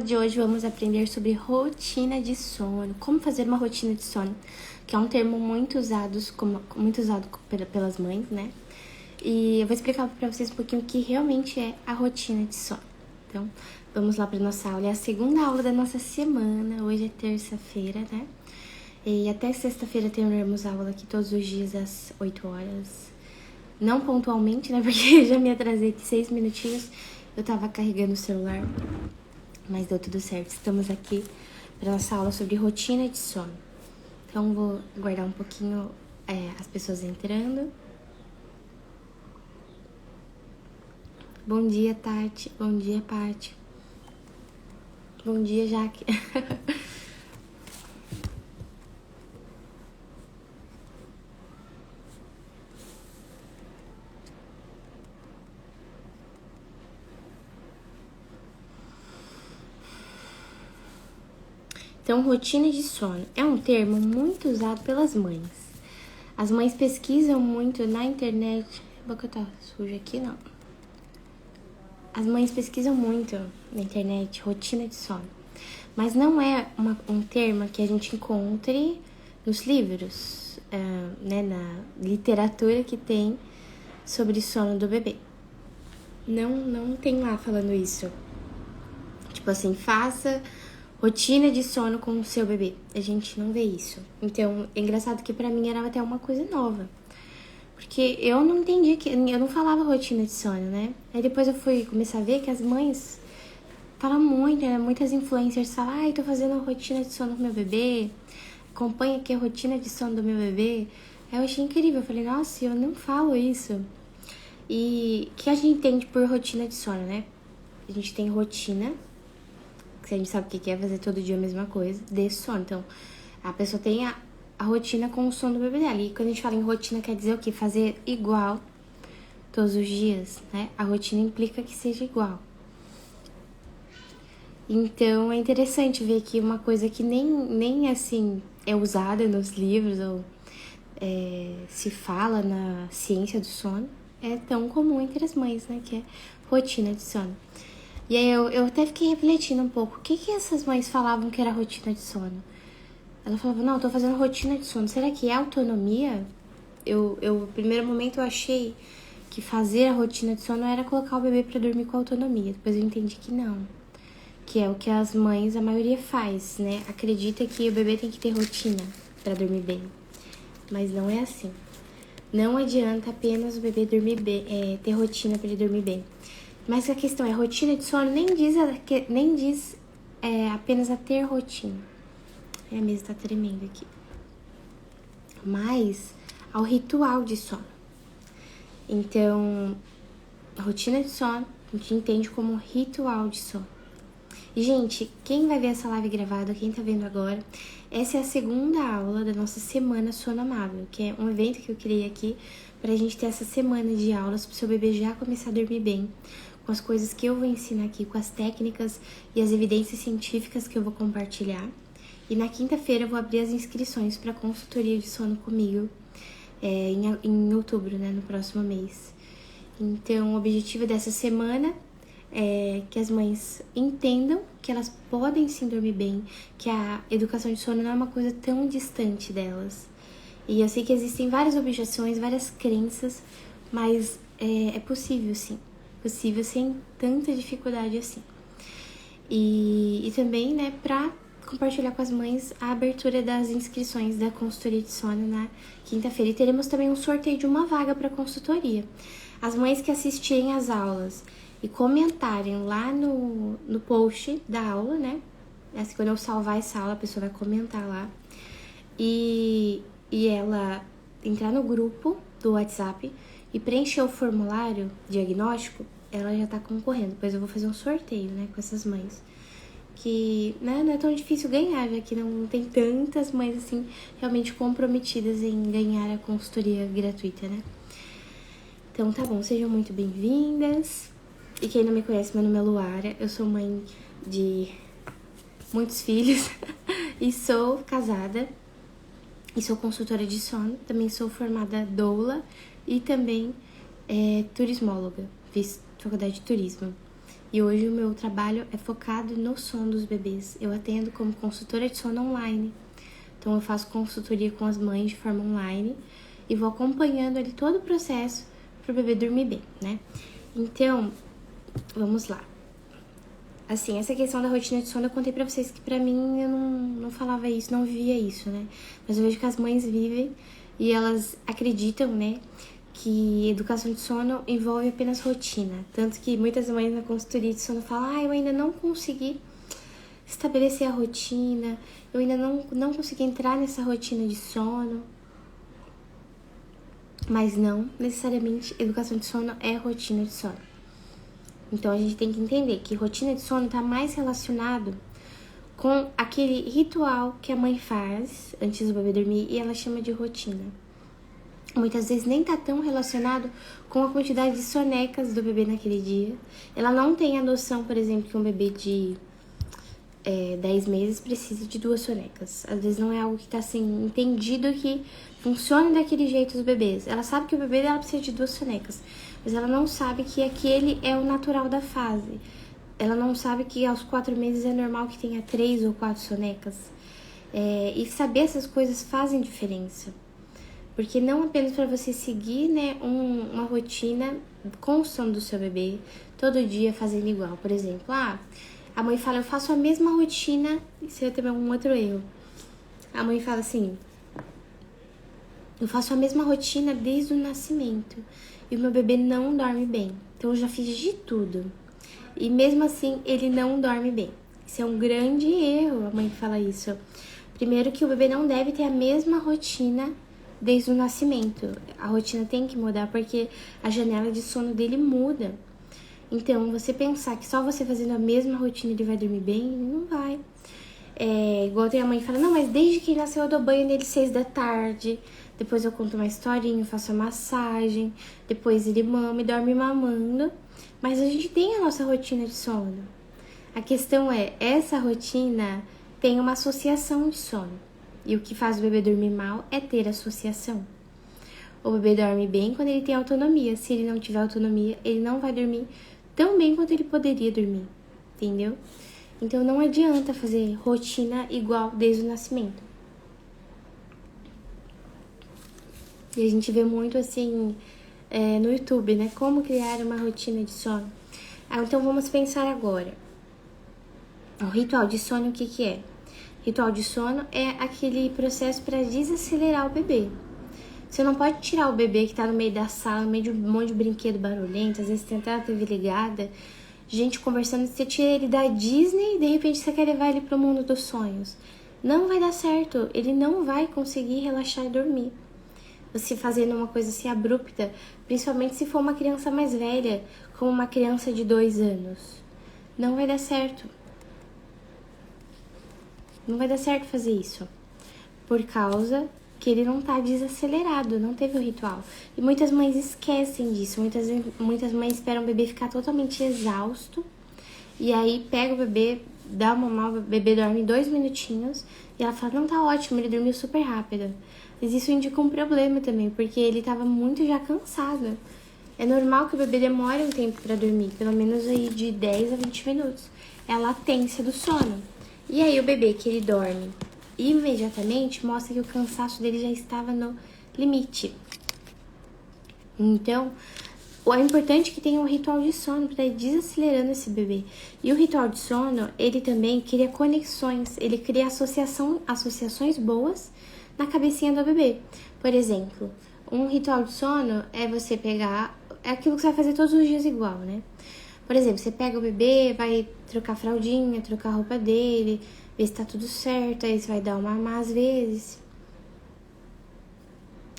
De hoje vamos aprender sobre rotina de sono, como fazer uma rotina de sono, que é um termo muito usado pelas mães, né? E eu vou explicar para vocês um pouquinho o que realmente é a rotina de sono. Então, vamos lá para nossa aula. É a segunda aula da nossa semana. Hoje é terça-feira, né? E até sexta-feira teremos aula aqui todos os dias às 8 horas. Não pontualmente, né? Porque eu já me atrasei aqui 6 minutinhos. Eu tava carregando o celular. Mas deu tudo certo. Estamos aqui para nossa aula sobre rotina de sono. Então, vou guardar um pouquinho as pessoas entrando. Bom dia, Tati. Bom dia, Paty. Bom dia, Jaque. Então, rotina de sono é um termo muito usado pelas mães. As mães pesquisam muito na internet. A boca tá suja aqui, não. As mães pesquisam muito na internet rotina de sono. Mas não é um termo que a gente encontre nos livros, né, na literatura que tem sobre sono do bebê. Não tem lá falando isso. Tipo assim, faça rotina de sono com o seu bebê. A gente não vê isso. Então, é engraçado que pra mim era até uma coisa nova. Porque eu não entendi, eu não falava rotina de sono, né? Aí depois eu fui começar a ver que as mães falam muito, né? Muitas influencers falam, ai, tô fazendo rotina de sono com meu bebê, acompanha aqui a rotina de sono do meu bebê. Aí eu achei incrível, eu falei, nossa, eu não falo isso. E o que a gente entende por rotina de sono, né? A gente tem rotina, que a gente sabe o que é fazer todo dia a mesma coisa, de sono. Então, a pessoa tem a rotina com o sono do bebê dela. E quando a gente fala em rotina, quer dizer o quê? Fazer igual todos os dias, né? A rotina implica que seja igual. Então, é interessante ver que uma coisa que nem assim é usada nos livros ou se fala na ciência do sono, é tão comum entre as mães, né? Que é rotina de sono. E aí eu até fiquei refletindo um pouco, o que essas mães falavam que era rotina de sono? Ela falava, não, eu tô fazendo rotina de sono. Será que é autonomia? No primeiro momento, eu achei que fazer a rotina de sono era colocar o bebê pra dormir com autonomia. Depois eu entendi que não. Que é o que as mães, a maioria faz, né? Acredita que o bebê tem que ter rotina pra dormir bem. Mas não é assim. Não adianta apenas o bebê dormir bem, ter rotina pra ele dormir bem. Mas a questão é, rotina de sono nem diz apenas a ter rotina. A mesa tá tremendo aqui. Mas ao ritual de sono. Então, a rotina de sono a gente entende como ritual de sono. E, gente, quem vai ver essa live gravada, quem tá vendo agora, essa é a segunda aula da nossa Semana Sono Amável, que é um evento que eu criei aqui pra gente ter essa semana de aulas pro seu bebê já começar a dormir bem, com as coisas que eu vou ensinar aqui, com as técnicas e as evidências científicas que eu vou compartilhar. E na quinta-feira eu vou abrir as inscrições para consultoria de sono comigo em outubro, né, no próximo mês. Então, o objetivo dessa semana é que as mães entendam que elas podem sim dormir bem, que a educação de sono não é uma coisa tão distante delas. E eu sei que existem várias objeções, várias crenças, mas é possível sim. Possível sem tanta dificuldade assim. E também, né, pra compartilhar com as mães a abertura das inscrições da consultoria de sono na quinta-feira. E teremos também um sorteio de uma vaga para consultoria. As mães que assistirem às aulas e comentarem lá no post da aula, né? Assim, quando eu salvar essa aula, a pessoa vai comentar lá. E ela entrar no grupo do WhatsApp e preencher o formulário diagnóstico, ela já tá concorrendo. Depois eu vou fazer um sorteio, né, com essas mães. Que né, não é tão difícil ganhar, já que não tem tantas mães assim realmente comprometidas em ganhar a consultoria gratuita, né? Então tá bom, sejam muito bem-vindas. E quem não me conhece, meu nome é Luara, eu sou mãe de muitos filhos e sou casada e sou consultora de sono, também sou formada doula e também turismóloga, fiz faculdade de turismo. E hoje o meu trabalho é focado no sono dos bebês. Eu atendo como consultora de sono online. Então eu faço consultoria com as mães de forma online e vou acompanhando ali todo o processo para o bebê dormir bem, né? Então, vamos lá. Assim, essa questão da rotina de sono eu contei pra vocês que pra mim eu não falava isso, não vivia isso, né? Mas eu vejo que as mães vivem e elas acreditam, né, que educação de sono envolve apenas rotina. Tanto que muitas mães na consultoria de sono falam, eu ainda não consegui estabelecer a rotina, eu ainda não consegui entrar nessa rotina de sono. Mas não necessariamente educação de sono é rotina de sono. Então, a gente tem que entender que rotina de sono está mais relacionado com aquele ritual que a mãe faz antes do bebê dormir e ela chama de rotina. Muitas vezes nem tá tão relacionado com a quantidade de sonecas do bebê naquele dia. Ela não tem a noção, por exemplo, que um bebê de 10 meses precisa de 2 sonecas. Às vezes não é algo que tá assim, entendido que funciona daquele jeito os bebês. Ela sabe que o bebê dela precisa de 2 sonecas, mas ela não sabe que aquele é o natural da fase. Ela não sabe que aos 4 meses é normal que tenha 3 ou 4 sonecas. E saber essas coisas fazem diferença. Porque não apenas para você seguir, né, uma rotina com o sono do seu bebê, todo dia fazendo igual. Por exemplo, a mãe fala, eu faço a mesma rotina, isso é também um outro erro. A mãe fala assim, eu faço a mesma rotina desde o nascimento e o meu bebê não dorme bem. Então eu já fiz de tudo. E mesmo assim, ele não dorme bem. Isso é um grande erro, a mãe fala isso. Primeiro que o bebê não deve ter a mesma rotina desde o nascimento. A rotina tem que mudar porque a janela de sono dele muda. Então, você pensar que só você fazendo a mesma rotina ele vai dormir bem, não vai. Igual tem a mãe que fala, não, mas desde que ele nasceu eu dou banho nele 6 da tarde, depois eu conto uma historinha, faço a massagem, depois ele mama e dorme mamando. Mas a gente tem a nossa rotina de sono. A questão é, essa rotina tem uma associação de sono. E o que faz o bebê dormir mal é ter associação. O bebê dorme bem quando ele tem autonomia. Se ele não tiver autonomia, ele não vai dormir tão bem quanto ele poderia dormir. Entendeu? Então não adianta fazer rotina igual desde o nascimento. E a gente vê muito assim no YouTube, né? Como criar uma rotina de sono. Então vamos pensar agora. O ritual de sono, o que é? Ritual de sono é aquele processo para desacelerar o bebê. Você não pode tirar o bebê que tá no meio da sala, no meio de um monte de brinquedo barulhento, às vezes tem até a TV ligada, gente conversando, você tira ele da Disney e de repente você quer levar ele pro mundo dos sonhos. Não vai dar certo, ele não vai conseguir relaxar e dormir. Você fazendo uma coisa assim abrupta, principalmente se for uma criança mais velha, como uma criança de 2 anos. Não vai dar certo. Não vai dar certo fazer isso, por causa que ele não tá desacelerado, não teve o ritual. E muitas mães esquecem disso, muitas mães esperam o bebê ficar totalmente exausto, e aí pega o bebê, dá uma mamar, o bebê dorme 2 minutinhos, e ela fala, não, tá ótimo, ele dormiu super rápido. Mas isso indica um problema também, porque ele tava muito já cansado. É normal que o bebê demore um tempo pra dormir, pelo menos aí de 10 a 20 minutos. É a latência do sono. E aí o bebê que ele dorme imediatamente mostra que o cansaço dele já estava no limite. Então, é importante que tenha um ritual de sono para ir desacelerando esse bebê. E o ritual de sono, ele também cria conexões, ele cria associações boas na cabecinha do bebê. Por exemplo, um ritual de sono é você pegar, é aquilo que você vai fazer todos os dias igual, né? Por exemplo, você pega o bebê, vai trocar a fraldinha, trocar a roupa dele, ver se tá tudo certo, aí você vai dar uma mamar às vezes.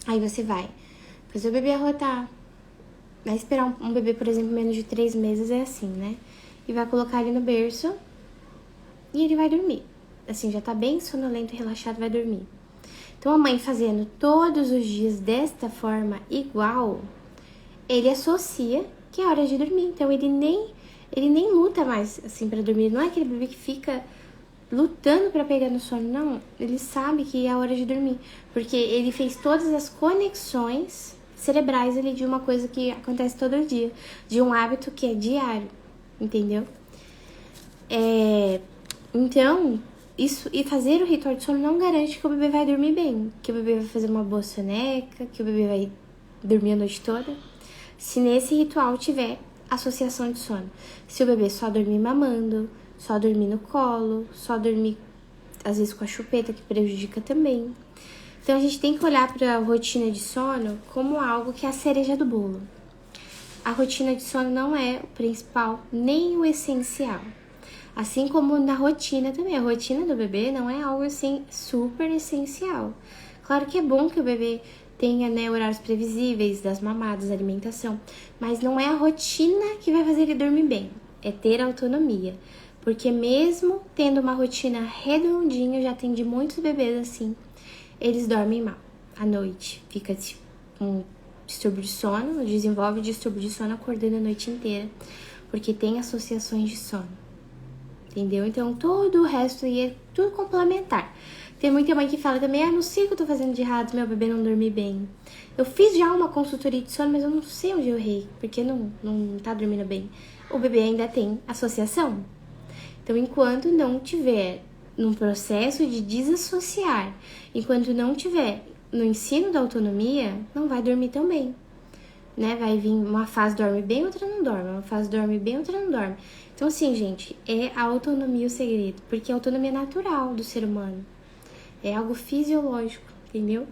Aí você vai fazer o bebê arrotar. Vai esperar um bebê, por exemplo, menos de 3 meses, é assim, né? E vai colocar ele no berço e ele vai dormir. Assim, já tá bem sonolento e relaxado, vai dormir. Então, a mãe fazendo todos os dias desta forma igual, ele associa que é hora de dormir. Então, ele nem luta mais, assim, pra dormir. Não é aquele bebê que fica lutando pra pegar no sono, não. Ele sabe que é hora de dormir. Porque ele fez todas as conexões cerebrais ali de uma coisa que acontece todo dia. De um hábito que é diário, entendeu? Então, isso, e fazer o ritual de sono não garante que o bebê vai dormir bem, que o bebê vai fazer uma boa soneca, que o bebê vai dormir a noite toda, se nesse ritual tiver associação de sono. Se o bebê só dormir mamando, só dormir no colo, só dormir às vezes com a chupeta, que prejudica também. Então a gente tem que olhar para a rotina de sono como algo que é a cereja do bolo. A rotina de sono não é o principal, nem o essencial. Assim como na rotina também, a rotina do bebê não é algo assim super essencial. Claro que é bom que o bebê tenha, né, horários previsíveis das mamadas, alimentação, mas não é a rotina que vai fazer ele dormir bem, é ter autonomia. Porque mesmo tendo uma rotina redondinha, eu já atendi muitos bebês assim, eles dormem mal à noite, fica com distúrbio de sono, desenvolve distúrbio de sono acordando a noite inteira, porque tem associações de sono, entendeu? Então todo o resto aí é tudo complementar. Tem muita mãe que fala também, não sei o que eu tô fazendo de errado, meu bebê não dormir bem. Eu fiz já uma consultoria de sono, mas eu não sei onde eu errei, porque não tá dormindo bem. O bebê ainda tem associação. Então, enquanto não tiver num processo de desassociar, enquanto não tiver no ensino da autonomia, não vai dormir tão bem, né? Vai vir uma fase dorme bem, outra não dorme, uma fase dorme bem, outra não dorme. Então, assim, gente, é a autonomia o segredo, porque a autonomia é natural do ser humano. É algo fisiológico, entendeu?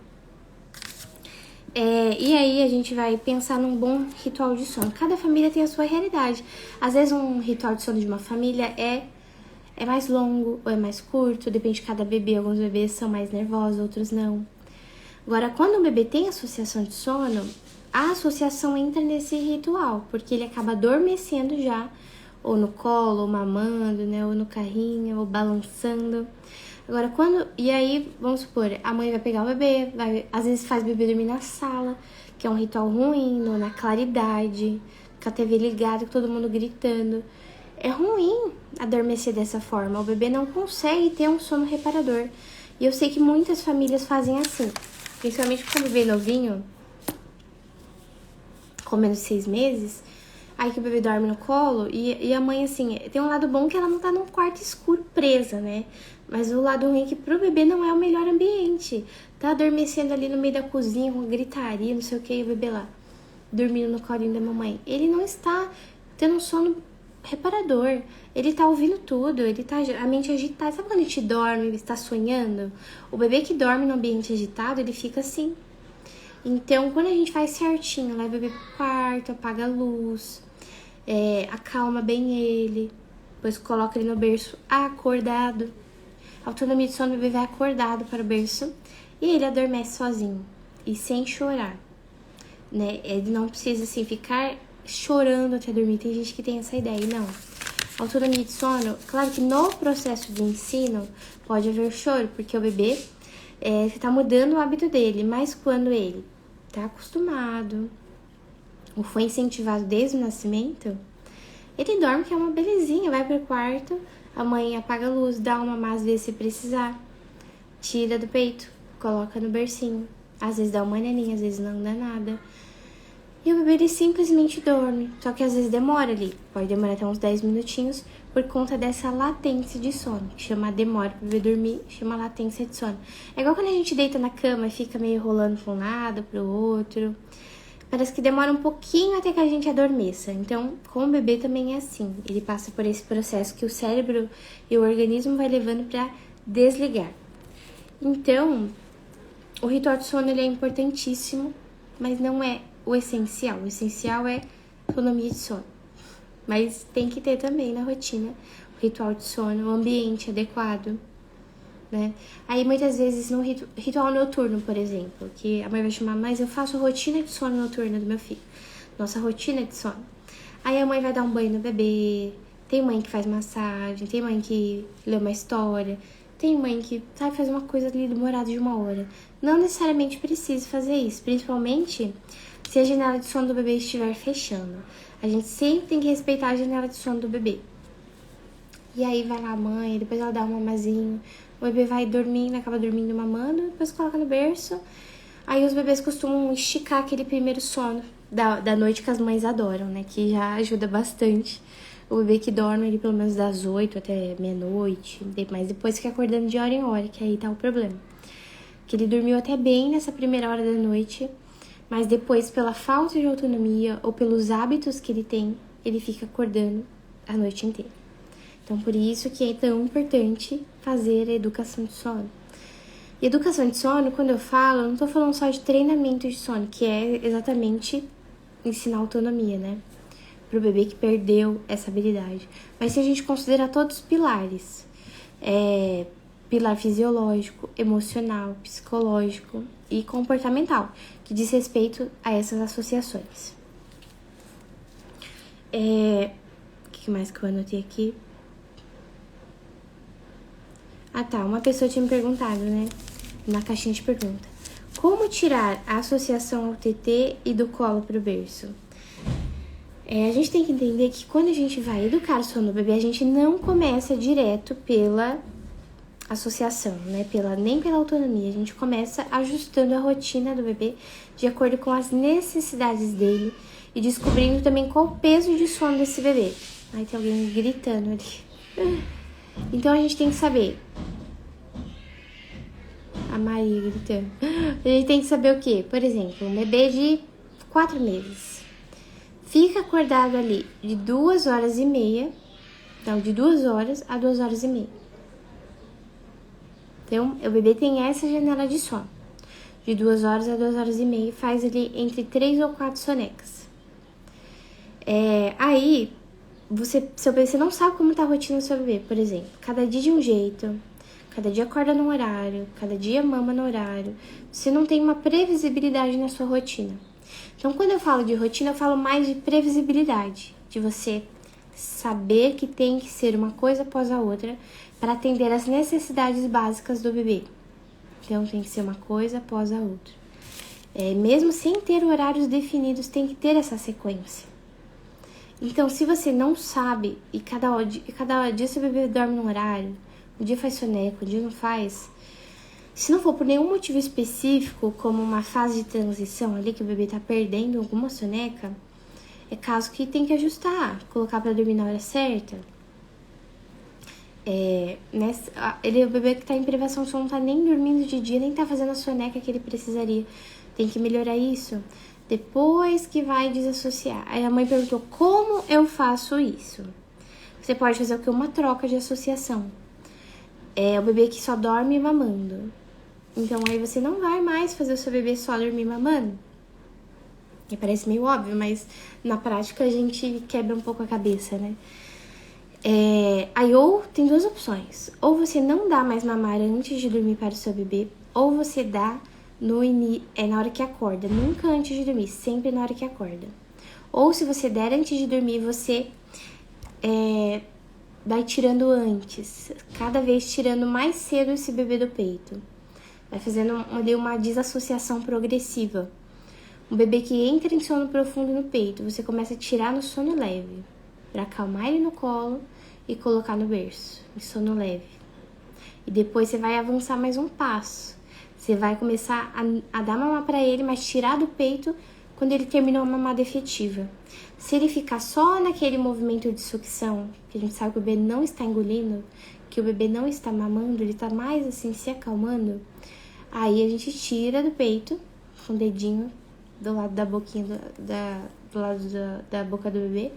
E aí a gente vai pensar num bom ritual de sono. Cada família tem a sua realidade. Às vezes um ritual de sono de uma família é mais longo ou é mais curto, depende de cada bebê. Alguns bebês são mais nervosos, outros não. Agora, quando o bebê tem associação de sono, a associação entra nesse ritual, porque ele acaba adormecendo já, ou no colo, ou mamando, né, ou no carrinho, ou balançando. Agora, e aí, vamos supor, a mãe vai pegar o bebê, às vezes faz o bebê dormir na sala, que é um ritual ruim, ou na claridade, com a TV ligada, com todo mundo gritando. É ruim adormecer dessa forma, o bebê não consegue ter um sono reparador. E eu sei que muitas famílias fazem assim, principalmente com o bebê novinho, com menos de 6 meses, aí que o bebê dorme no colo, e a mãe, assim, tem um lado bom que ela não tá num quarto escuro presa, né? Mas o lado ruim é que pro bebê não é o melhor ambiente. Tá adormecendo ali no meio da cozinha, com gritaria, não sei o que, e o bebê lá, dormindo no colinho da mamãe. Ele não está tendo um sono reparador. Ele tá ouvindo tudo, ele tá a mente agitada. Sabe quando a gente dorme e está sonhando? O bebê que dorme no ambiente agitado, ele fica assim. Então, quando a gente faz certinho, leva o bebê pro quarto, apaga a luz, acalma bem ele, depois coloca ele no berço acordado. A autonomia de sono, o bebê vai acordado para o berço e ele adormece sozinho e sem chorar, né? Ele não precisa, assim, ficar chorando até dormir. Tem gente que tem essa ideia, não. Autonomia de sono, claro que no processo de ensino pode haver choro, porque o bebê, você tá mudando o hábito dele, mas quando ele tá acostumado ou foi incentivado desde o nascimento, ele dorme, que é uma belezinha, vai pro quarto, a mãe apaga a luz, dá uma mamar às vezes se precisar, tira do peito, coloca no bercinho, às vezes dá uma naninha, às vezes não dá nada. E o bebê, ele simplesmente dorme, só que às vezes demora ali, pode demorar até uns 10 minutinhos, por conta dessa latência de sono, que chama demora pro bebê dormir, chama latência de sono. É igual quando a gente deita na cama e fica meio rolando pra um lado, pro outro. Parece que demora um pouquinho até que a gente adormeça. Então, com o bebê também é assim. Ele passa por esse processo que o cérebro e o organismo vai levando para desligar. Então, o ritual de sono, ele é importantíssimo, mas não é o essencial. O essencial é autonomia de sono. Mas tem que ter também na rotina o ritual de sono, o ambiente adequado, né? Aí muitas vezes no ritual noturno, por exemplo, que a mãe vai chamar, mas eu faço a rotina de sono noturna do meu filho. Nossa rotina de sono. Aí a mãe vai dar um banho no bebê, tem mãe que faz massagem, tem mãe que lê uma história, tem mãe que sabe fazer uma coisa ali demorada de 1 hora. Não necessariamente precisa fazer isso, principalmente se a janela de sono do bebê estiver fechando. A gente sempre tem que respeitar a janela de sono do bebê. E aí vai lá a mãe, depois ela dá um mamazinho, o bebê vai dormindo, acaba dormindo mamando, depois coloca no berço. Aí os bebês costumam esticar aquele primeiro sono da noite que as mães adoram, né? Que já ajuda bastante o bebê que dorme ali pelo menos das 8 até meia-noite, mas depois fica acordando de hora em hora, que aí tá o problema. Que ele dormiu até bem nessa primeira hora da noite, mas depois, pela falta de autonomia ou pelos hábitos que ele tem, ele fica acordando a noite inteira. Então, por isso que é tão importante fazer a educação de sono. E educação de sono, quando eu falo, eu não tô falando só de treinamento de sono, que é exatamente ensinar autonomia, né? Pro bebê que perdeu essa habilidade. Mas se a gente considerar todos os pilares, pilar fisiológico, emocional, psicológico e comportamental, que diz respeito a essas associações. O que mais que eu anotei aqui? Ah tá, uma pessoa tinha me perguntado, né? Na caixinha de pergunta. Como tirar a associação ao TT e do colo pro berço? A gente tem que entender que quando a gente vai educar o sono do bebê, a gente não começa direto pela associação, né? Nem pela autonomia. A gente começa ajustando a rotina do bebê de acordo com as necessidades dele e descobrindo também qual o peso de sono desse bebê. Ai, tem alguém gritando ali. Então a gente tem que saber. A Maria gritando. A gente tem que saber o quê? Por exemplo, um bebê de 4 meses. Fica acordado ali de 2h30. Então, de 2 horas a 2h30. Então, o bebê tem essa janela de sono. De 2 horas a 2h30. Faz ali entre 3 ou 4 sonecas. Aí, você não sabe como tá a rotina do seu bebê, por exemplo. Cada dia de um jeito. Cada dia acorda num horário, cada dia mama no horário. Você não tem uma previsibilidade na sua rotina. Então, quando eu falo de rotina, eu falo mais de previsibilidade. De você saber que tem que ser uma coisa após a outra para atender às necessidades básicas do bebê. Então, tem que ser uma coisa após a outra. Mesmo sem ter horários definidos, tem que ter essa sequência. Então, se você não sabe e cada dia seu bebê dorme num horário, um dia faz soneca, um dia não faz. Se não for por nenhum motivo específico, como uma fase de transição ali que o bebê tá perdendo alguma soneca, é caso que tem que ajustar, colocar pra dormir na hora certa. O bebê que tá em privação de sono não tá nem dormindo de dia, nem tá fazendo a soneca que ele precisaria. Tem que melhorar isso depois que vai desassociar. Aí a mãe perguntou, como eu faço isso? Você pode fazer o que? Uma troca de associação. O bebê que só dorme mamando. Então, aí você não vai mais fazer o seu bebê só dormir mamando. E parece meio óbvio, mas na prática a gente quebra um pouco a cabeça, né? Aí, ou tem 2 opções. Ou você não dá mais mamar antes de dormir para o seu bebê, ou você dá na hora que acorda. Nunca antes de dormir, sempre na hora que acorda. Ou se você der antes de dormir, você vai tirando antes, cada vez tirando mais cedo esse bebê do peito. Vai fazendo uma desassociação progressiva. Um bebê que entra em sono profundo no peito, você começa a tirar no sono leve, para acalmar ele no colo e colocar no berço, em sono leve. E depois você vai avançar mais um passo. Você vai começar a dar mamar para ele, mas tirar do peito quando ele terminou a mamada efetiva. Se ele ficar só naquele movimento de sucção, que a gente sabe que o bebê não está engolindo, que o bebê não está mamando, ele está mais assim se acalmando, aí a gente tira do peito, com o dedinho do lado da boquinha, do lado da boca do bebê,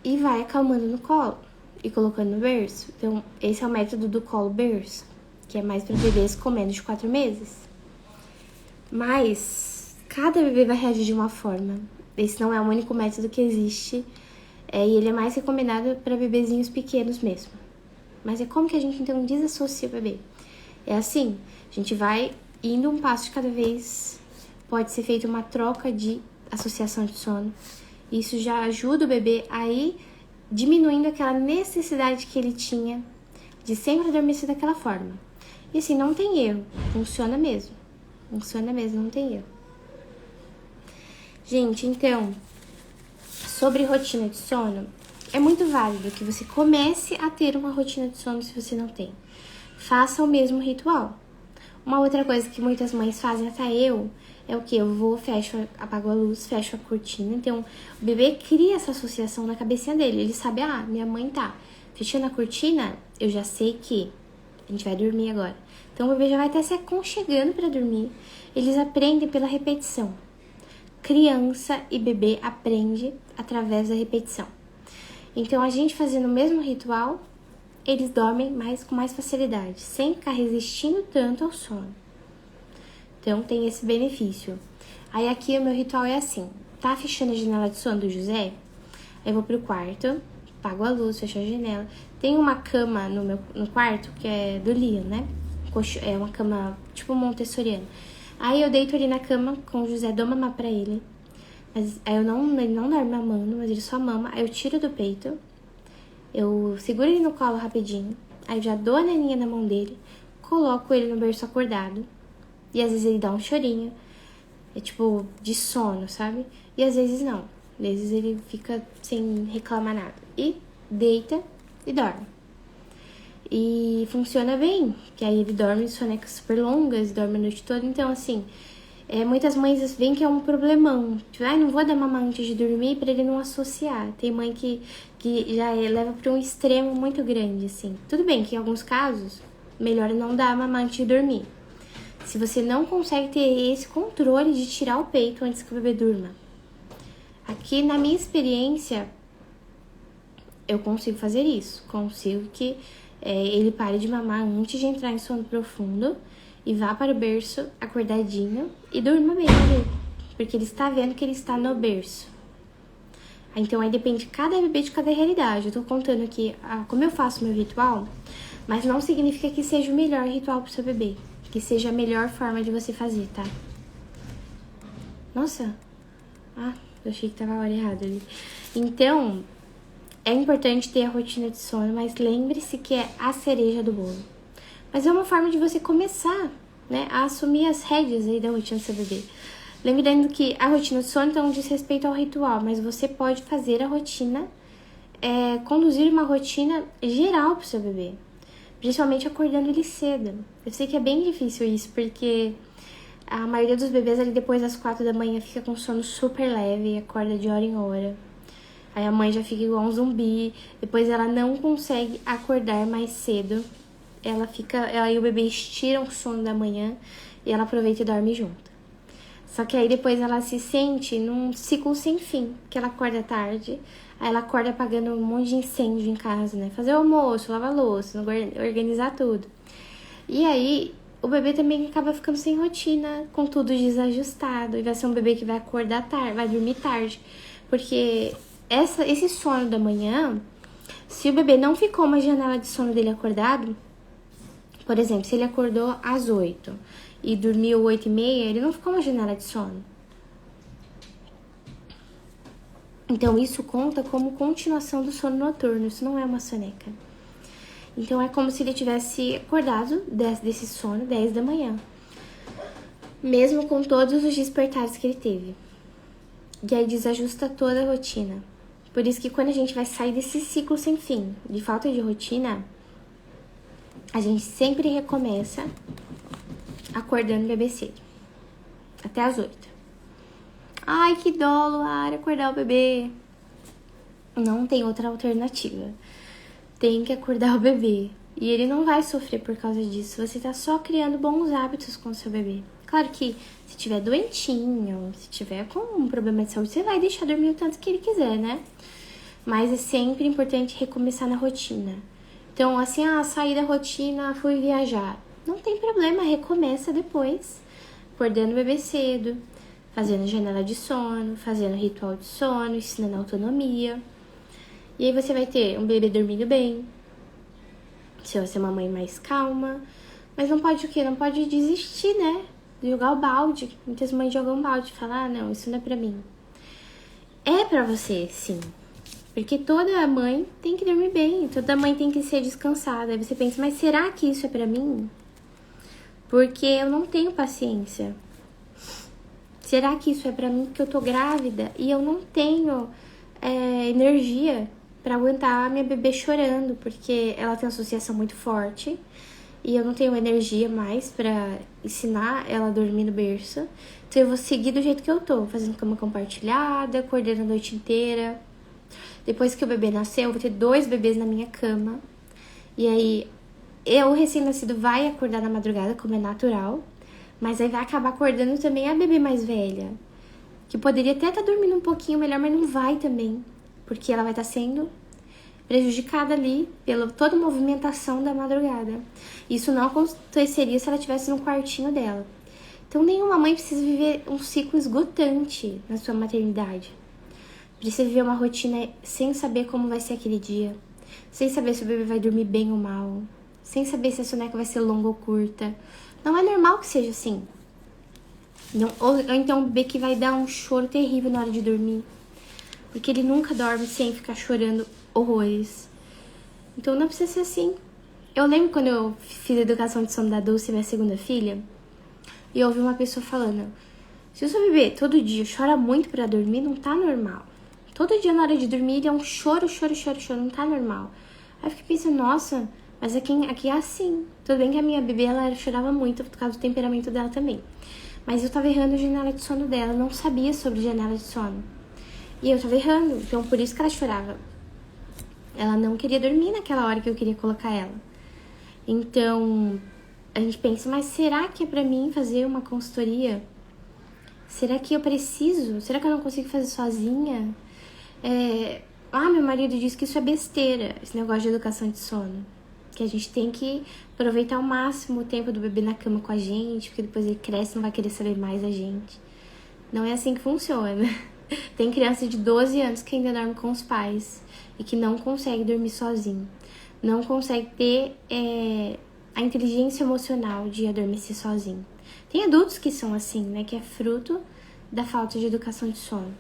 e vai acalmando no colo e colocando no berço. Então, esse é o método do colo-berço, que é mais para bebês com menos de 4 meses. Mas cada bebê vai reagir de uma forma. Esse não é o único método que existe. E ele é mais recomendado para bebezinhos pequenos mesmo. Mas é como que a gente então desassocia o bebê? É assim, a gente vai indo um passo de cada vez. Pode ser feita uma troca de associação de sono. Isso já ajuda o bebê a ir diminuindo aquela necessidade que ele tinha de sempre adormecer daquela forma. E assim, não tem erro. Funciona mesmo. Funciona mesmo, não tem erro. Gente, então, sobre rotina de sono, é muito válido que você comece a ter uma rotina de sono se você não tem. Faça o mesmo ritual. Uma outra coisa que muitas mães fazem, até eu, é o que? Eu vou, fecho, apago a luz, fecho a cortina. Então, o bebê cria essa associação na cabecinha dele. Ele sabe, minha mãe tá fechando a cortina, eu já sei que a gente vai dormir agora. Então, o bebê já vai até se aconchegando para dormir. Eles aprendem pela repetição. Criança e bebê aprende através da repetição. Então, a gente fazendo o mesmo ritual, eles dormem com mais facilidade, sem ficar resistindo tanto ao sono. Então, tem esse benefício. Aí, aqui, o meu ritual é assim. Tá fechando a janela de sono do José? Aí, eu vou pro quarto, apago a luz, fecho a janela. Tem uma cama no quarto, que é do Liam, né? É uma cama, tipo, montessoriana. Aí, eu deito ali na cama com o José, dou mamar pra ele. Mas aí, ele não dorme mamando, mas ele só mama. Aí, eu tiro do peito. Eu seguro ele no colo rapidinho. Aí, eu já dou a naninha na mão dele. Coloco ele no berço acordado. E às vezes ele dá um chorinho, é tipo de sono, sabe? E às vezes não, às vezes ele fica sem reclamar nada. E deita e dorme. E funciona bem, que aí ele dorme sonecas super longas, dorme a noite toda. Então, assim, muitas mães veem que é um problemão. Tipo, não vou dar mamar antes de dormir pra ele não associar. Tem mãe que já leva pra um extremo muito grande, assim. Tudo bem que em alguns casos, melhor não dar mamar antes de dormir. Se você não consegue ter esse controle de tirar o peito antes que o bebê durma. Aqui, na minha experiência, eu consigo fazer isso. Consigo que ele pare de mamar antes de entrar em sono profundo e vá para o berço acordadinho e durma bem ali. Porque ele está vendo que ele está no berço. Então, aí depende de cada bebê, de cada realidade. Eu tô contando aqui como eu faço meu ritual, mas não significa que seja o melhor ritual pro seu bebê. Que seja a melhor forma de você fazer, tá? Nossa! Eu achei que tava a hora errada ali. Então, é importante ter a rotina de sono, mas lembre-se que é a cereja do bolo. Mas é uma forma de você começar, né, a assumir as rédeas aí da rotina do seu bebê. Lembrando que a rotina de sono então diz respeito ao ritual, mas você pode fazer a rotina, conduzir uma rotina geral pro seu bebê. Principalmente acordando ele cedo. Eu sei que é bem difícil isso, porque a maioria dos bebês ali depois das 4 da manhã fica com sono super leve e acorda de hora em hora. Aí a mãe já fica igual um zumbi, depois ela não consegue acordar mais cedo. Ela e o bebê estiram o sono da manhã e ela aproveita e dorme junto. Só que aí depois ela se sente num ciclo sem fim, que ela acorda tarde. Aí ela acorda apagando um monte de incêndio em casa, né? Fazer o almoço, lavar a louça, organizar tudo. E aí, o bebê também acaba ficando sem rotina, com tudo desajustado. E vai ser um bebê que vai acordar tarde, vai dormir tarde. Porque esse sono da manhã, se o bebê não ficou uma janela de sono dele acordado, por exemplo, se ele acordou às 8 e dormiu 8h30, ele não ficou uma janela de sono. Então, isso conta como continuação do sono noturno, isso não é uma soneca. Então, é como se ele tivesse acordado desse sono 10 da manhã. Mesmo com todos os despertares que ele teve. E aí desajusta toda a rotina. Por isso que quando a gente vai sair desse ciclo sem fim, de falta de rotina, a gente sempre recomeça acordando o bebê cedo. Até às 8. Ai, que dó, Luara, acordar o bebê. Não tem outra alternativa. Tem que acordar o bebê. E ele não vai sofrer por causa disso. Você tá só criando bons hábitos com o seu bebê. Claro que se tiver doentinho, se tiver com um problema de saúde, você vai deixar dormir o tanto que ele quiser, né? Mas é sempre importante recomeçar na rotina. Então, assim, saí da rotina, fui viajar. Não tem problema, recomeça depois. Acordando o bebê cedo, fazendo janela de sono, fazendo ritual de sono, ensinando autonomia. E aí você vai ter um bebê dormindo bem. Você vai ser uma mãe mais calma. Mas não pode o quê? Não pode desistir, né? De jogar o balde. Muitas mães jogam balde e falam, não, isso não é pra mim. É pra você, sim. Porque toda mãe tem que dormir bem. Toda mãe tem que ser descansada. Aí você pensa, mas será que isso é pra mim? Porque eu não tenho paciência. Será que isso é pra mim porque eu tô grávida e eu não tenho energia pra aguentar a minha bebê chorando, porque ela tem uma associação muito forte e eu não tenho energia mais pra ensinar ela a dormir no berço. Então eu vou seguir do jeito que eu tô, fazendo cama compartilhada, acordando a noite inteira. Depois que o bebê nasceu, eu vou ter 2 bebês na minha cama. E aí, o recém-nascido vai acordar na madrugada, como é natural. Mas aí vai acabar acordando também a bebê mais velha, que poderia até estar dormindo um pouquinho melhor, mas não vai também. Porque ela vai estar sendo prejudicada ali pela toda a movimentação da madrugada. Isso não aconteceria se ela estivesse no quartinho dela. Então, nenhuma mãe precisa viver um ciclo esgotante na sua maternidade. Precisa viver uma rotina sem saber como vai ser aquele dia, sem saber se o bebê vai dormir bem ou mal, sem saber se a soneca vai ser longa ou curta. Não é normal que seja assim. Não, ou então o bebê que vai dar um choro terrível na hora de dormir, porque ele nunca dorme sem ficar chorando horrores. Então não precisa ser assim. Eu lembro quando eu fiz a educação de sono da Dulce, minha segunda filha, e eu ouvi uma pessoa falando: se o seu bebê todo dia chora muito pra dormir, não tá normal. Todo dia na hora de dormir ele é um choro, não tá normal. Aí eu fiquei pensando, nossa, mas aqui é assim. Tudo bem que a minha bebê, ela chorava muito por causa do temperamento dela também. Mas eu tava errando a janela de sono dela, eu não sabia sobre janela de sono. E eu tava errando, então por isso que ela chorava. Ela não queria dormir naquela hora que eu queria colocar ela. Então, a gente pensa, mas será que é pra mim fazer uma consultoria? Será que eu preciso? Será que eu não consigo fazer sozinha? Meu marido disse que isso é besteira, esse negócio de educação de sono. Que a gente tem que aproveitar ao máximo o tempo do bebê na cama com a gente, porque depois ele cresce e não vai querer saber mais da gente. Não é assim que funciona. Tem criança de 12 anos que ainda dorme com os pais e que não consegue dormir sozinho. Não consegue ter a inteligência emocional de adormecer sozinho. Tem adultos que são assim, né? Que é fruto da falta de educação de sono.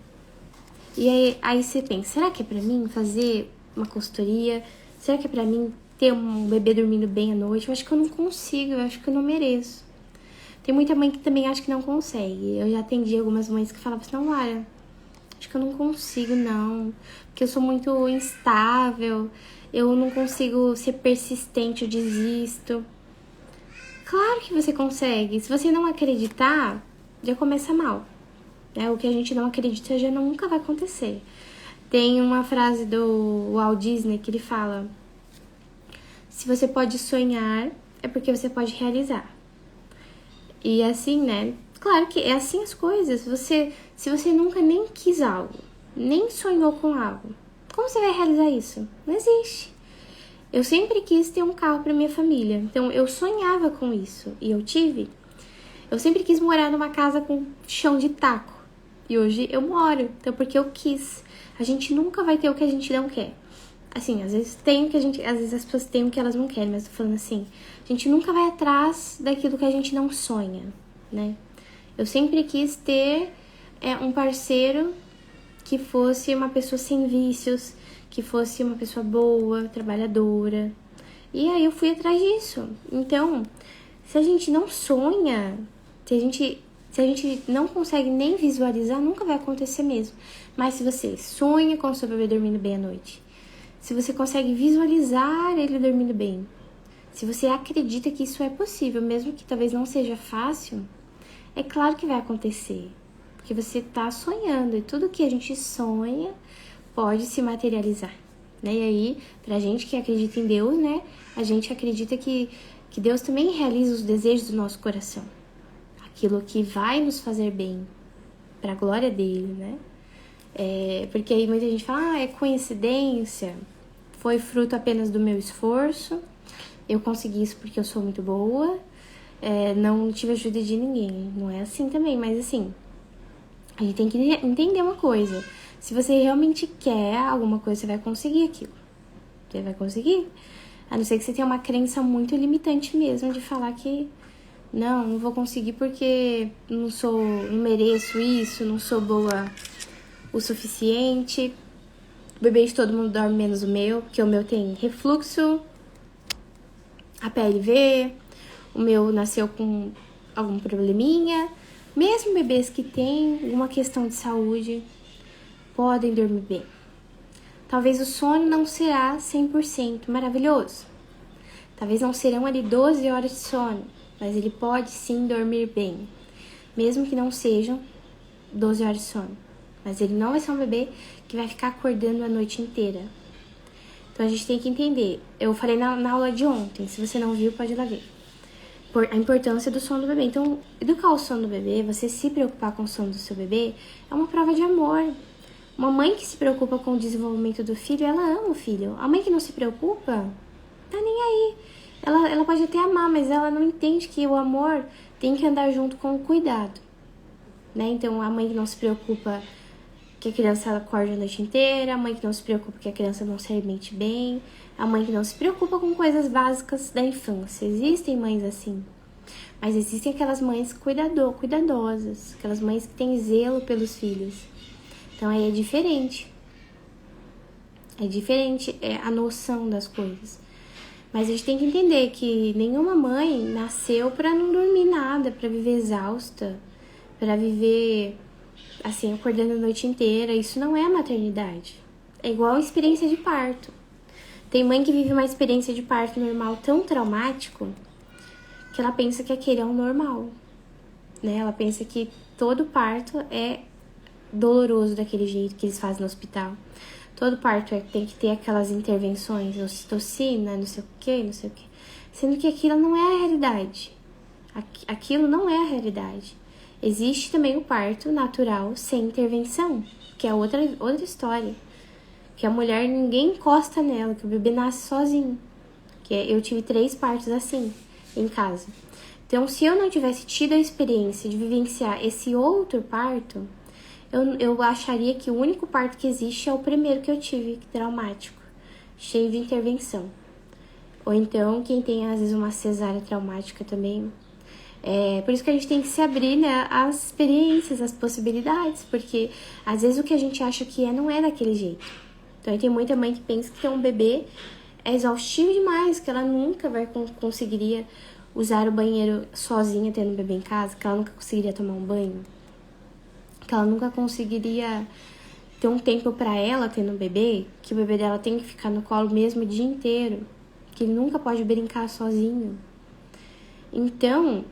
E aí você pensa, será que é pra mim fazer uma consultoria? Será que é pra mim ter um bebê dormindo bem à noite? Eu acho que eu não consigo, eu acho que eu não mereço. Tem muita mãe que também acha que não consegue. Eu já atendi algumas mães que falavam assim, não, Lara, acho que eu não consigo não, porque eu sou muito instável, eu não consigo ser persistente, eu desisto. Claro que você consegue. Se você não acreditar, já começa mal. O que a gente não acredita já nunca vai acontecer. Tem uma frase do Walt Disney que ele fala: se você pode sonhar, é porque você pode realizar. E assim, né? Claro que é assim as coisas. Se você nunca nem quis algo, nem sonhou com algo, como você vai realizar isso? Não existe. Eu sempre quis ter um carro para minha família. Então eu sonhava com isso e eu tive. Eu sempre quis morar numa casa com chão de taco. E hoje eu moro, então porque eu quis. A gente nunca vai ter o que a gente não quer. Assim, às vezes tem o que às vezes as pessoas têm o que elas não querem, mas tô falando assim, a gente nunca vai atrás daquilo que a gente não sonha, né? Eu sempre quis ter um parceiro que fosse uma pessoa sem vícios, que fosse uma pessoa boa, trabalhadora. E aí eu fui atrás disso. Então, se a gente não sonha, se a gente não consegue nem visualizar, nunca vai acontecer mesmo. Mas se você sonha com o seu bebê dormindo bem à noite, se você consegue visualizar ele dormindo bem, se você acredita que isso é possível, mesmo que talvez não seja fácil, é claro que vai acontecer. Porque você tá sonhando e tudo que a gente sonha pode se materializar, né? E aí, pra gente que acredita em Deus, né? A gente acredita que Deus também realiza os desejos do nosso coração. Aquilo que vai nos fazer bem, pra glória dele, né? Porque aí muita gente fala, é coincidência, foi fruto apenas do meu esforço, eu consegui isso porque eu sou muito boa, não tive ajuda de ninguém. Não é assim também, mas assim, a gente tem que entender uma coisa. Se você realmente quer alguma coisa, você vai conseguir aquilo. Você vai conseguir. A não ser que você tenha uma crença muito limitante mesmo de falar que não vou conseguir porque não mereço isso, não sou boa o suficiente. O bebê de todo mundo dorme menos o meu, porque o meu tem refluxo, a PLV, o meu nasceu com algum probleminha. Mesmo bebês que têm alguma questão de saúde podem dormir bem. Talvez o sono não será 100% maravilhoso. Talvez não serão ali 12 horas de sono, mas ele pode sim dormir bem, mesmo que não sejam 12 horas de sono. Mas ele não vai ser um bebê que vai ficar acordando a noite inteira. Então a gente tem que entender. Eu falei na aula de ontem, se você não viu, pode ir lá ver. A importância do sono do bebê. Então, educar o sono do bebê, você se preocupar com o sono do seu bebê, é uma prova de amor. Uma mãe que se preocupa com o desenvolvimento do filho, ela ama o filho. A mãe que não se preocupa, tá nem aí. Ela pode até amar, mas ela não entende que o amor tem que andar junto com o cuidado, né? Então, a mãe que não se preocupa que a criança acorde a noite inteira, a mãe que não se preocupa que a criança não se alimente bem, a mãe que não se preocupa com coisas básicas da infância. Existem mães assim, mas existem aquelas mães cuidadosas, aquelas mães que têm zelo pelos filhos. Então aí é diferente a noção das coisas. Mas a gente tem que entender que nenhuma mãe nasceu para não dormir nada, para viver exausta, para viver assim, acordando a noite inteira. Isso não é maternidade. É igual a experiência de parto. Tem mãe que vive uma experiência de parto normal tão traumático que ela pensa que aquele é o normal, né? Ela pensa que todo parto é doloroso daquele jeito que eles fazem no hospital. Todo parto tem que ter aquelas intervenções, ocitocina, não sei o que. Sendo que aquilo não é a realidade. Aquilo não é a realidade. Existe também o parto natural sem intervenção, que é outra história. Que a mulher, ninguém encosta nela, que o bebê nasce sozinho. Eu tive 3 partos assim, em casa. Então, se eu não tivesse tido a experiência de vivenciar esse outro parto, eu acharia que o único parto que existe é o primeiro que eu tive, traumático, cheio de intervenção. Ou então, quem tem, às vezes, uma cesárea traumática também. Por isso que a gente tem que se abrir, né, às experiências, às possibilidades, porque às vezes o que a gente acha que não é daquele jeito. Então, tem muita mãe que pensa que ter um bebê é exaustivo demais, que ela nunca conseguiria usar o banheiro sozinha tendo um bebê em casa, que ela nunca conseguiria tomar um banho, que ela nunca conseguiria ter um tempo pra ela tendo um bebê, que o bebê dela tem que ficar no colo mesmo o dia inteiro, que ele nunca pode brincar sozinho. Então,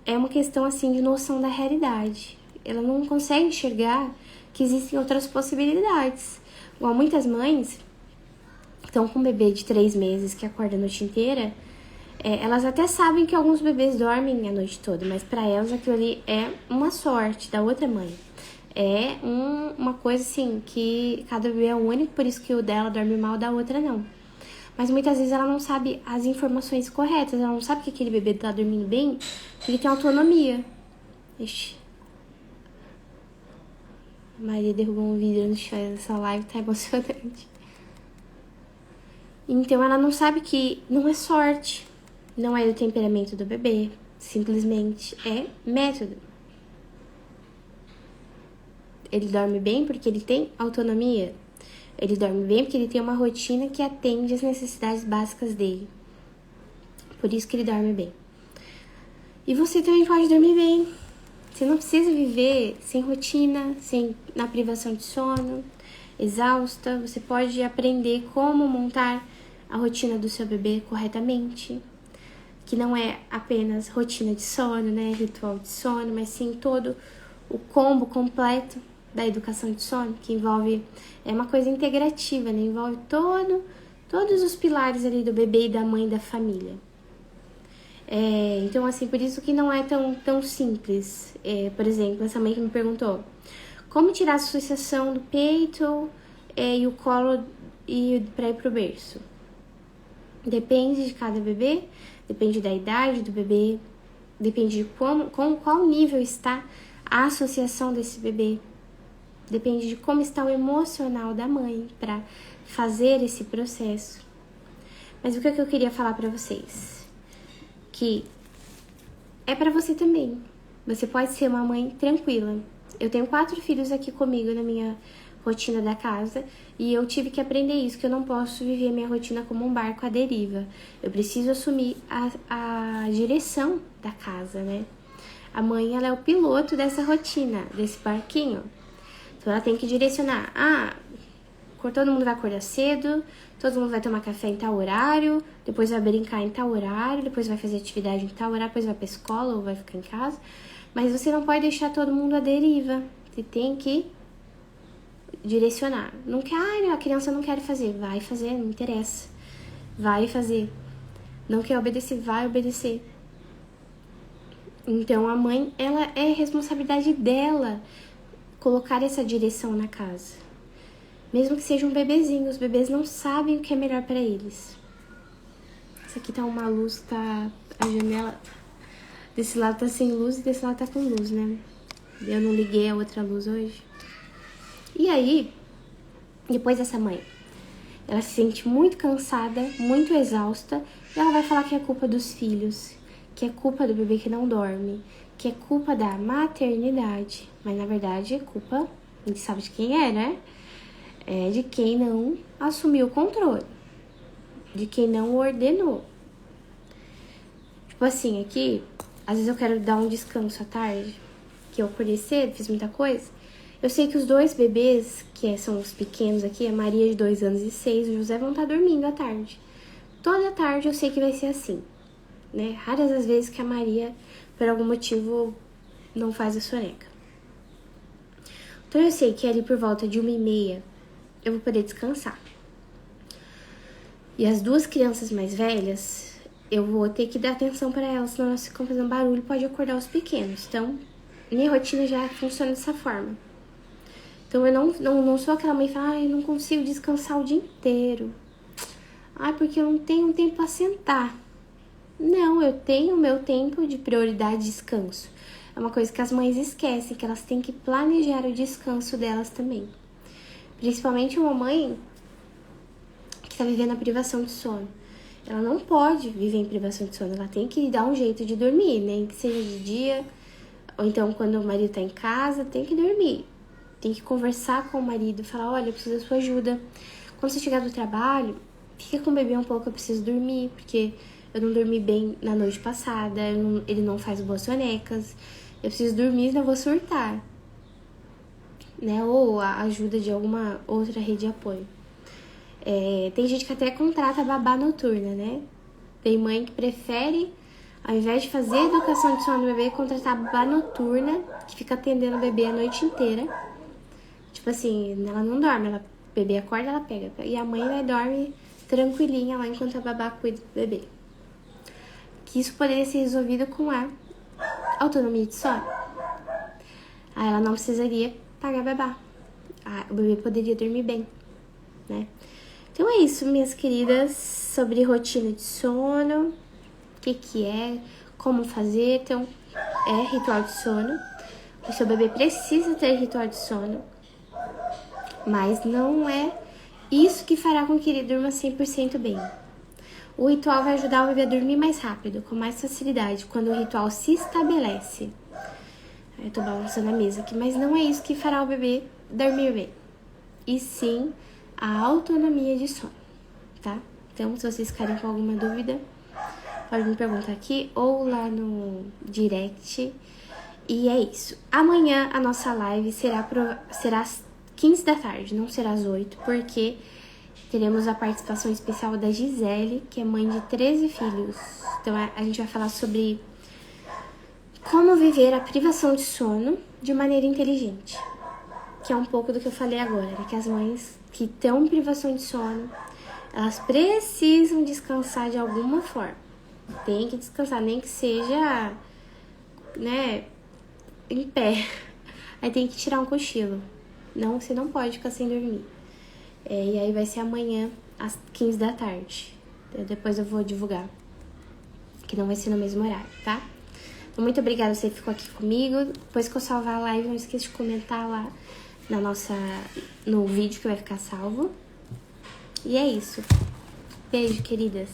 é uma questão assim de noção da realidade. Ela não consegue enxergar que existem outras possibilidades. Igual muitas mães estão com um bebê de 3 meses que acorda a noite inteira, elas até sabem que alguns bebês dormem a noite toda, mas para elas aquilo ali é uma sorte da outra mãe. É uma coisa assim, que cada bebê é único, por isso que o dela dorme mal, da outra não. Mas muitas vezes ela não sabe as informações corretas, ela não sabe que aquele bebê tá dormindo bem, que ele tem autonomia. Ixi. A Maria derrubou um vidro no chão dessa live, tá emocionante. Então ela não sabe que não é sorte, não é do temperamento do bebê, simplesmente é método. Ele dorme bem porque ele tem autonomia. Ele dorme bem porque ele tem uma rotina que atende às necessidades básicas dele. Por isso que ele dorme bem. E você também pode dormir bem. Você não precisa viver sem rotina, na privação de sono, exausta. Você pode aprender como montar a rotina do seu bebê corretamente. Que não é apenas rotina de sono, né? Ritual de sono, mas sim todo o combo completo da educação de sono, que envolve, uma coisa integrativa, né? Envolve todos os pilares ali do bebê e da mãe da família. Então, assim, por isso que não é tão simples. Por exemplo, essa mãe que me perguntou como tirar a associação do peito e o colo para ir pro berço. Depende de cada bebê, depende da idade do bebê, depende de qual nível está a associação desse bebê. Depende de como está o emocional da mãe para fazer esse processo. Mas o que eu queria falar para vocês? Que é para você também. Você pode ser uma mãe tranquila. Eu tenho 4 filhos aqui comigo na minha rotina da casa e eu tive que aprender isso, que eu não posso viver minha rotina como um barco à deriva. Eu preciso assumir a direção da casa, né? A mãe, ela é o piloto dessa rotina, desse barquinho. Então, ela tem que direcionar. todo mundo vai acordar cedo, todo mundo vai tomar café em tal horário, depois vai brincar em tal horário, depois vai fazer atividade em tal horário, depois vai pra escola ou vai ficar em casa. Mas você não pode deixar todo mundo à deriva. Você tem que direcionar. Não quer, a criança não quer fazer. Vai fazer, não interessa. Vai fazer. Não quer obedecer, vai obedecer. Então, a mãe, ela é responsabilidade dela colocar essa direção na casa. Mesmo que seja um bebezinho, os bebês não sabem o que é melhor para eles. Essa aqui tá uma luz, tá a janela... Desse lado tá sem luz e desse lado tá com luz, né? Eu não liguei a outra luz hoje. E aí, depois dessa mãe, ela se sente muito cansada, muito exausta, e ela vai falar que é culpa dos filhos, que é culpa do bebê que não dorme, que é culpa da maternidade. Mas na verdade é culpa, a gente sabe de quem é, né? É de quem não assumiu o controle, de quem não ordenou. Tipo assim, aqui, às vezes eu quero dar um descanso à tarde, que eu acordei cedo, fiz muita coisa. Eu sei que os dois bebês, que são os pequenos aqui, a Maria de 2 anos e 6, o José, vão estar dormindo à tarde. Toda tarde eu sei que vai ser assim, né? Raras as vezes que a Maria, por algum motivo, não faz a soneca. Então eu sei que ali por volta de 1h30 eu vou poder descansar. E as duas crianças mais velhas, eu vou ter que dar atenção para elas, senão elas ficam fazendo barulho e pode acordar os pequenos. Então, minha rotina já funciona dessa forma. Então, eu não sou aquela mãe que fala, eu não consigo descansar o dia inteiro. Porque eu não tenho tempo para sentar. Não, eu tenho o meu tempo de prioridade de descanso. É uma coisa que as mães esquecem, que elas têm que planejar o descanso delas também. Principalmente uma mãe que tá vivendo a privação de sono. Ela não pode viver em privação de sono, ela tem que dar um jeito de dormir, nem que seja de dia, ou então quando o marido tá em casa, tem que dormir. Tem que conversar com o marido, falar, olha, eu preciso da sua ajuda. Quando você chegar do trabalho, fica com o bebê um pouco, eu preciso dormir, porque eu não dormi bem na noite passada, ele não faz boas sonecas, eu preciso dormir, senão eu vou surtar. Né? Ou a ajuda de alguma outra rede de apoio. Tem gente que até contrata babá noturna, né? Tem mãe que prefere, ao invés de fazer educação de sono do bebê, contratar babá noturna, que fica atendendo o bebê a noite inteira. Tipo assim, ela não dorme, o bebê acorda, ela pega. E a mãe vai dormir tranquilinha lá enquanto a babá cuida do bebê. Que isso poderia ser resolvido com a autonomia de sono. Aí ela não precisaria pagar babá. O bebê poderia dormir bem, né? Então é isso, minhas queridas, sobre rotina de sono, o que é, como fazer. Então, é ritual de sono. O seu bebê precisa ter ritual de sono, mas não é isso que fará com que ele durma 100% bem. O ritual vai ajudar o bebê a dormir mais rápido, com mais facilidade, quando o ritual se estabelece. Eu tô balançando a mesa aqui, mas não é isso que fará o bebê dormir bem. E sim, a autonomia de sono, tá? Então, se vocês ficarem com alguma dúvida, pode me perguntar aqui ou lá no direct. E é isso. Amanhã a nossa live será às 15 da tarde, não será às 8, porque teremos a participação especial da Gisele, que é mãe de 13 filhos. Então, a gente vai falar sobre como viver a privação de sono de maneira inteligente. Que é um pouco do que eu falei agora, né? Que as mães que estão em privação de sono, elas precisam descansar de alguma forma. Tem que descansar, nem que seja, né, em pé. Aí tem que tirar um cochilo. Não, você não pode ficar sem dormir. E aí vai ser amanhã, às 15 da tarde. Depois eu vou divulgar. Que não vai ser no mesmo horário, tá? Então, muito obrigada você que ficou aqui comigo. Depois que eu salvar a live, não esqueça de comentar lá no vídeo que vai ficar salvo. E é isso. Beijo, queridas.